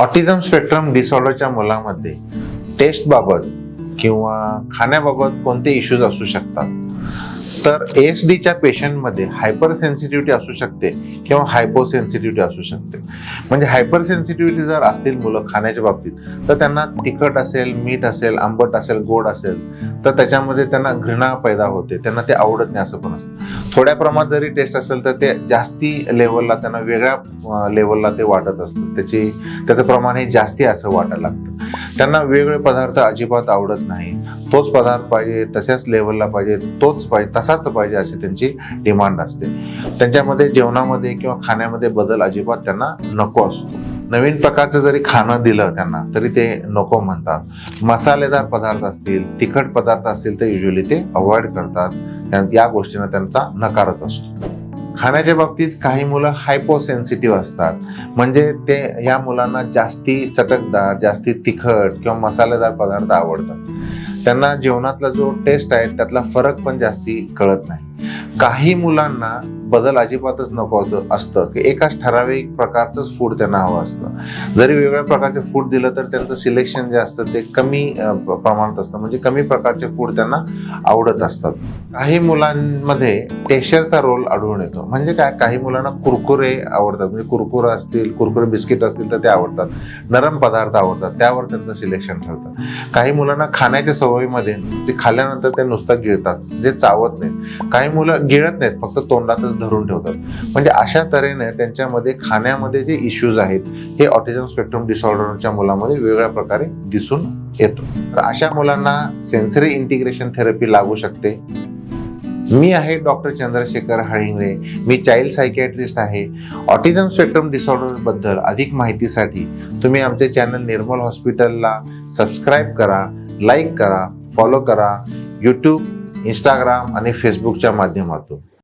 Autism spectrum डिसऑर्डरच्या मुलामध्ये टेस्टबाबत किंवा खाण्याबाबत कोणते इश्यूज असू शकतात? तर ASDच्या पेशंटमध्ये हायपर सेन्सिटिव्हिटी असू शकते किंवा हायपोसेन्सिटिव्हिटी असू शकते. म्हणजे हायपर सेन्सिटिव्हिटी जर असतील मुलं खाण्याच्या बाबतीत, तर त्यांना तिखट असेल, मीठ असेल, आंबट असेल, गोड असेल, तर त्याच्यामध्ये त्यांना घृणा पैदा होते, त्यांना ते आवडत नाही असं पण असतं. थोड्या प्रमाणात जरी टेस्ट असेल तर ते जास्ती लेवलला त्यांना वेगळ्या लेवलला ते वाटत असतं, त्याचं प्रमाण हे जास्ती असं वाटायला लागतं. त्यांना वेगवेगळे पदार्थ अजिबात आवडत नाही, तोच पदार्थ पाहिजे, तशाच लेवलला पाहिजे, तोच पाहिजे, तसाच पाहिजे अशी त्यांची डिमांड असते. त्यांच्यामध्ये जेवणामध्ये किंवा खाण्यामध्ये बदल अजिबात त्यांना नको असतो. नवीन प्रकारचं जरी खाणं दिलं त्यांना तरी ते नको म्हणतात. मसालेदार पदार्थ असतील, तिखट पदार्थ असतील तर युजली ते अवॉइड करतात. या गोष्टींना त्यांचा नकारच असतो. खाण्याच्या बाबतीत काही मुलं हायपोसेन्सिटिव्ह असतात. म्हणजे या मुलांना जास्ती चटकदार, जास्ती तिखट किंवा मसालेदार पदार्थ आवडतात. त्यांना जेवणातला जो टेस्ट आहे त्यातला फरक पण जास्ती कळत नाही. काही मुलांना बदल अजिबातच नको असतं की एकाच ठराविक प्रकारचंच फूड त्यांना हवं असतं. जरी वेगवेगळ्या प्रकारचे फूड दिलं तर त्यांचं सिलेक्शन जे असतं ते कमी प्रमाणात असतं. म्हणजे कमी प्रकारचे फूड त्यांना आवडत असतात. काही मुलांमध्ये टेक्स्चरचा रोल आढळून येतो. म्हणजे काय, काही मुलांना कुरकुरे आवडतात, म्हणजे कुरकुरे असतील, कुरकुरे बिस्किट असतील तर ते आवडतात. नरम पदार्थ आवडतात, त्यावर त्यांचं सिलेक्शन ठरतं. काही मुलांना खाण्याच्या सवयीमध्ये ते खाल्ल्यानंतर ते नुसतं गिळतात, जे चावत नाही. काही मुलं गिळत नाहीत, फक्त तोंडातच धरून ठेवतात. म्हणजे अशा तऱ्हेने त्यांच्यामध्ये खाण्यामध्ये जे इश्यूज आहेत हे ऑटिझम स्पेक्ट्रम डिसऑर्डरच्या मुलामध्ये वेगळ्या प्रकारे दिसून येतं. तर अशा मुलांना सेन्सरी इंटिग्रेशन थेरपी लागू शकते. मी आहे डॉक्टर चंद्रशेखर हळिंगरे. मी चाइल्ड सायकियाट्रिस्ट आहे. ऑटिझम स्पेक्ट्रम डिसऑर्डर बद्दल अधिक माहितीसाठी तुम्ही आमचे चॅनल निर्मल हॉस्पिटलला सबस्क्राईब करा, लाईक करा, फॉलो करा, यूट्यूब, इंस्टाग्राम आणि फेसबुकच्या माध्यमातून.